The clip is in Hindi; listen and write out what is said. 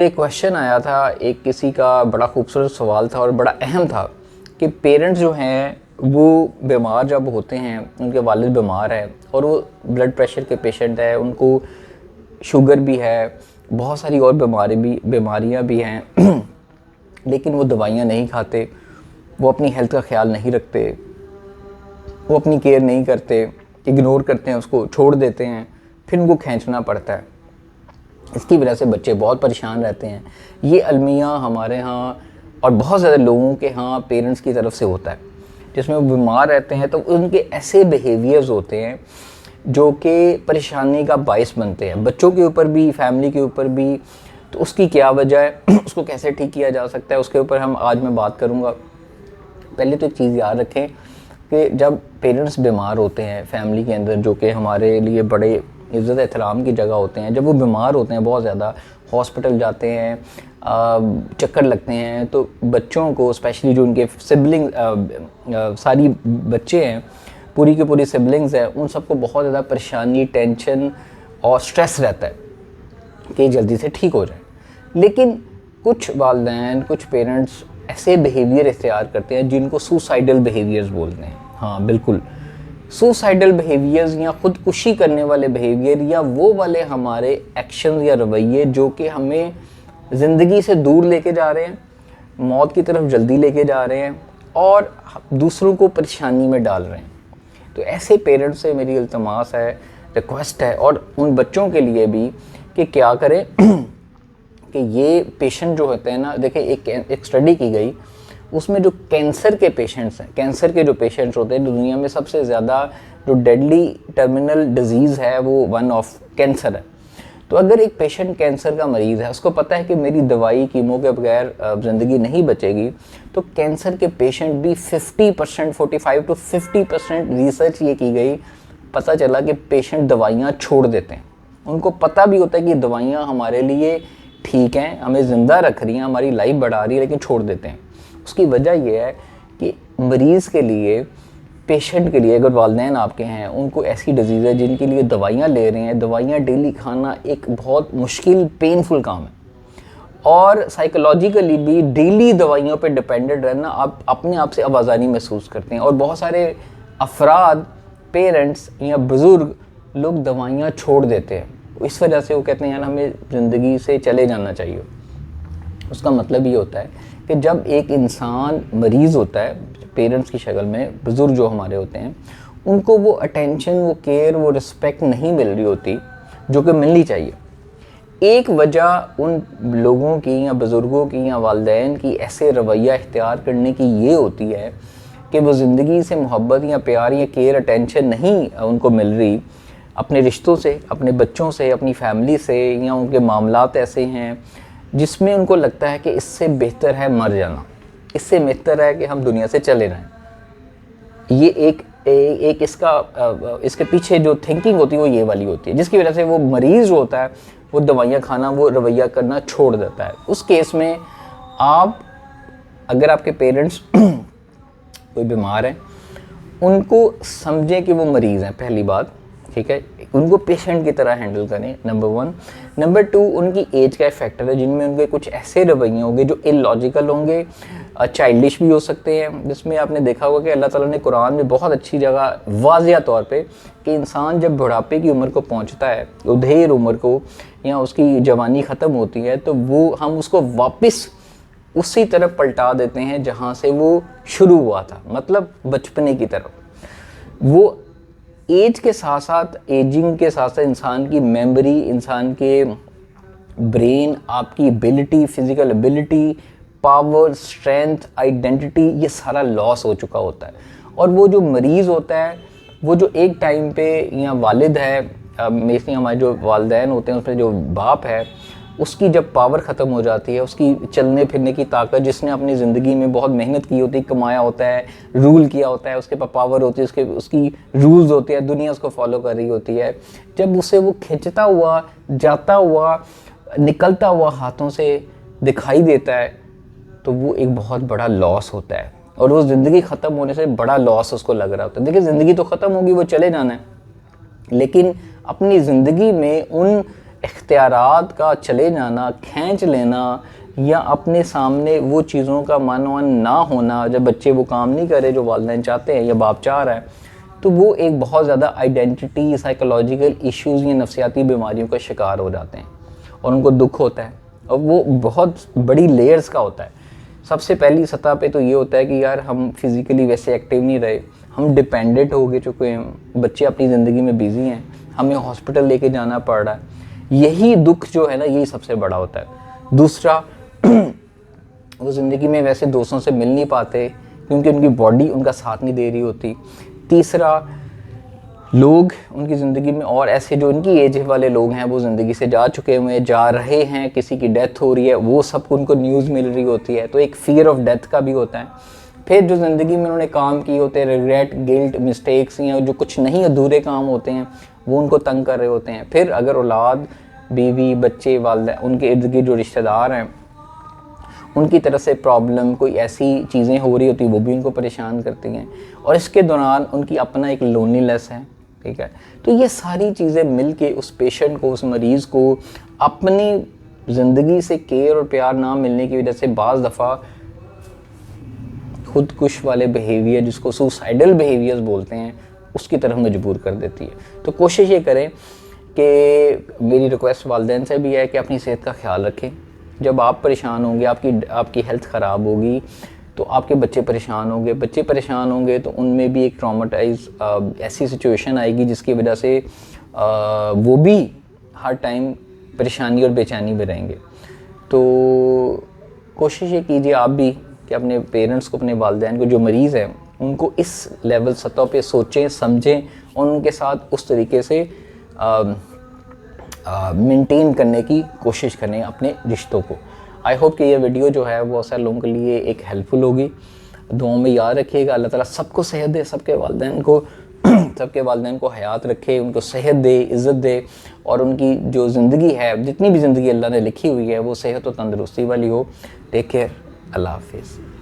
एक क्वेश्चन आया था, एक किसी का बड़ा खूबसूरत सवाल था और बड़ा अहम था कि पेरेंट्स जो हैं वो बीमार जब होते हैं, उनके वालिद बीमार है और वो ब्लड प्रेशर के पेशेंट है, उनको शुगर भी है, बहुत सारी और बीमारियां भी हैं लेकिन वो दवाइयाँ नहीं खाते, वो अपनी हेल्थ का ख्याल नहीं रखते, वो अपनी केयर नहीं करते, इग्नोर करते हैं, उसको छोड़ देते हैं, फिर उनको खींचना पड़ता है। इसकी वजह से बच्चे बहुत परेशान रहते हैं। ये अलमिया हमारे यहाँ और बहुत ज़्यादा लोगों के यहाँ पेरेंट्स की तरफ से होता है, जिसमें वो बीमार रहते हैं तो उनके ऐसे बिहेवियर्स होते हैं जो कि परेशानी का बायस बनते हैं, बच्चों के ऊपर भी, फैमिली के ऊपर भी। तो उसकी क्या वजह है, उसको कैसे ठीक किया जा सकता है, उसके ऊपर आज मैं बात करूँगा। पहले तो एक चीज़ याद रखें कि जब पेरेंट्स बीमार होते हैं फैमिली के अंदर, जो कि हमारे लिए बड़े इज़्ज़त एहतराम की जगह होते हैं, जब वो बीमार होते हैं, बहुत ज़्यादा हॉस्पिटल जाते हैं, चक्कर लगते हैं, तो बच्चों को स्पेशली जो उनके सिबलिंग सारी बच्चे हैं, पूरी की पूरी सिबलिंग्स हैं, उन सबको बहुत ज़्यादा परेशानी, टेंशन और स्ट्रेस रहता है कि जल्दी से ठीक हो जाए। लेकिन कुछ वालिदैन, कुछ पेरेंट्स ऐसे बिहेवियर इख्तियार करते हैं जिनको सुसाइडल बिहेवियर्स बोलते हैं। हाँ बिल्कुल, सुसाइडल बिहेवियर्स या ख़ुदकुशी करने वाले बिहेवियर, या वो वाले हमारे एक्शन या रवैये जो कि हमें ज़िंदगी से दूर लेके जा रहे हैं, मौत की तरफ जल्दी लेके जा रहे हैं और दूसरों को परेशानी में डाल रहे हैं। तो ऐसे पेरेंट्स से मेरी इल्तमास है, रिक्वेस्ट है, और उन बच्चों के लिए भी कि क्या करें कि ये पेशेंट जो होते हैं ना, देखें एक स्टडी की गई, उसमें जो कैंसर के पेशेंट्स हैं, कैंसर के जो पेशेंट्स होते हैं, दुनिया में सबसे ज़्यादा जो डेडली टर्मिनल डिजीज़ है वो वन ऑफ कैंसर है। तो अगर एक पेशेंट कैंसर का मरीज़ है, उसको पता है कि मेरी दवाई कीमो के बगैर ज़िंदगी नहीं बचेगी, तो कैंसर के पेशेंट भी 50%, 45 to 50% रिसर्च ये की गई, पता चला कि पेशेंट दवाइयाँ छोड़ देते हैं। उनको पता भी होता है कि दवाइयाँ हमारे लिए ठीक हैं, हमें ज़िंदा रख रही हैं, हमारी लाइफ बढ़ा रही है, लेकिन छोड़ देते हैं। उसकी वजह यह है कि मरीज़ के लिए, पेशेंट के लिए, अगर वालिदैन आपके हैं, उनको ऐसी डिजीज़ है जिनके लिए दवाइयाँ ले रहे हैं, दवाइयाँ डेली खाना एक बहुत मुश्किल, पेनफुल काम है, और साइकोलॉजिकली भी डेली दवाइयों पे डिपेंडेंट रहना, आप अपने आप से आवाज़ानी महसूस करते हैं। और बहुत सारे अफराद, पेरेंट्स या बुज़ुर्ग लोग दवाइयाँ छोड़ देते हैं, इस वजह से वो कहते हैं यार हमें ज़िंदगी से चले जाना चाहिए। उसका मतलब ये होता है कि जब एक इंसान मरीज़ होता है, पेरेंट्स की शक्ल में, बुज़ुर्ग जो हमारे होते हैं, उनको वो अटेंशन, वो केयर, वो रिस्पेक्ट नहीं मिल रही होती जो कि मिलनी चाहिए। एक वजह उन लोगों की या बुज़ुर्गों की या वालिदैन की ऐसे रवैया इख्तियार करने की ये होती है कि वो ज़िंदगी से मोहब्बत या प्यार या केयर, अटेंशन नहीं उनको मिल रही, अपने रिश्तों से, अपने बच्चों से, अपनी फैमिली से, या उनके मामलात ऐसे हैं जिसमें उनको लगता है कि इससे बेहतर है मर जाना, इससे बेहतर है कि हम दुनिया से चले जाएं। ये एक इसके पीछे जो थिंकिंग होती है वो ये वाली होती है, जिसकी वजह से वो मरीज़ होता है, वो दवाइयाँ खाना, वो रवैया करना छोड़ देता है। उस केस में आप, अगर आपके पेरेंट्स कोई बीमार हैं, उनको समझें कि वो मरीज़ हैं, पहली बात, ठीक है, उनको पेशेंट की तरह हैंडल करें, नंबर 1। नंबर 2, उनकी एज का एक फैक्टर है जिनमें उनके कुछ ऐसे रवैये होंगे जो इलॉजिकल होंगे, चाइल्डिश भी हो सकते हैं, जिसमें आपने देखा होगा कि अल्लाह ताला ने कुरान में बहुत अच्छी जगह वाज़िया तौर पे कि इंसान जब बुढ़ापे की उम्र को पहुंचता है, उधेर उम्र को, या उसकी जवानी ख़त्म होती है, तो वो हम उसको वापस उसी तरफ पलटा देते हैं जहाँ से वो शुरू हुआ था, मतलब बचपने की तरफ। वो एज के साथ साथ, एजिंग के साथ साथ इंसान की मेमोरी, इंसान के ब्रेन, आपकी ability, physical ability, power, strength, identity, ये सारा लॉस हो चुका होता है। और वो जो मरीज़ होता है, वो जो एक टाइम पे, या वालिद है, मेरे हमारे जो वालिदैन होते हैं, उसमें जो बाप है, उसकी जब पावर ख़त्म हो जाती है, उसकी चलने फिरने की ताकत, जिसने अपनी ज़िंदगी में बहुत मेहनत की होती है, कमाया होता है, रूल किया होता है, उसके पास पावर होती है, उसकी रूल्स होते हैं, दुनिया उसको फॉलो कर रही होती है, जब उसे वो खिंचता हुआ, जाता हुआ, निकलता हुआ हाथों से दिखाई देता है, तो वो एक बहुत बड़ा लॉस होता है, और वो ज़िंदगी ख़त्म होने से बड़ा लॉस उसको लग रहा होता है। देखिए, ज़िंदगी तो ख़त्म होगी, वो चले जाना है, लेकिन अपनी ज़िंदगी में उन इख्तियारात का चले जाना, खींच लेना, या अपने सामने वो चीज़ों का मान ना होना, जब बच्चे वो काम नहीं करे जो वालिदैन चाहते हैं या बाप चाह रहा है, तो वो एक बहुत ज़्यादा आइडेंटिटी, साइकोलॉजिकल इश्यूज़ या नफसियाती बीमारियों का शिकार हो जाते हैं और उनको दुख होता है, और वो बहुत बड़ी लेयर्स का होता है। सबसे पहली सतह पे तो ये होता है कि यार हम फिज़िकली वैसे एक्टिव नहीं रहे, हम डिपेंडेंट हो गए चुके हैं, बच्चे अपनी ज़िंदगी में बिज़ी हैं, हमें हॉस्पिटल लेके जाना पड़ रहा है। यही दुख जो है ना, यही सबसे बड़ा होता है। दूसरा, वो ज़िंदगी में वैसे दोस्तों से मिल नहीं पाते क्योंकि उनकी बॉडी उनका साथ नहीं दे रही होती। तीसरा, लोग उनकी ज़िंदगी में और ऐसे जो उनकी एज वाले लोग हैं वो ज़िंदगी से जा चुके हुए हैं, जा रहे हैं, किसी की डेथ हो रही है, वो सब उनको न्यूज़ मिल रही होती है, तो एक फ़ियर ऑफ डेथ का भी होता है। फिर जो ज़िंदगी में उन्होंने काम किए होते हैं, रिग्रेट, गिल्ट, मिस्टेक्स, या जो कुछ नहीं अधूरे काम होते हैं वो उनको तंग कर रहे होते हैं। फिर अगर औलाद, बीवी, बच्चे, वालिदैन, उनके इर्द गिर्द जो रिश्तेदार हैं उनकी तरफ से प्रॉब्लम, कोई ऐसी चीज़ें हो रही होती वो भी उनको परेशान करती हैं, और इसके दौरान उनकी अपना एक लोनलीनेस है, ठीक है। तो ये सारी चीज़ें मिल के उस पेशेंट को, उस मरीज़ को अपनी ज़िंदगी से केयर और प्यार ना मिलने की वजह से बाज़ दफ़ा खुदकुश वाले बिहेवियर, जिसको सुसाइडल बिहेवियर्स बोलते हैं, उसकी तरफ मजबूर कर देती है। तो कोशिश ये करें कि, मेरी रिक्वेस्ट वालिदैन से भी है कि अपनी सेहत का ख्याल रखें। जब आप परेशान होंगे, आपकी हेल्थ ख़राब होगी, तो आपके बच्चे परेशान होंगे, बच्चे परेशान होंगे तो उनमें भी एक ट्रॉमेटाइज ऐसी सिचुएशन आएगी जिसकी वजह से वो भी हर टाइम परेशानी और बेचैनी में रहेंगे। तो कोशिश ये कीजिए आप भी कि अपने पेरेंट्स को, अपने वालिदैन को, जो मरीज़ हैं उनको इस लेवल सतह पे सोचें, समझें और उनके साथ उस तरीके से मेंटेन करने की कोशिश करें अपने रिश्तों को। आई होप कि ये वीडियो जो है वो बहुत सारे लोगों के लिए एक हेल्पफुल होगी। दुआओं में याद रखिएगा, अल्लाह ताला सबको सेहत दे, सबके वालिदैन को हयात रखे, उनको सेहत दे, इज़्ज़त दे, और उनकी जो ज़िंदगी है, जितनी भी ज़िंदगी अल्लाह ने लिखी हुई है वो सेहत और तंदुरुस्ती वाली हो। टेक केयर, अल्लाह हाफिज़।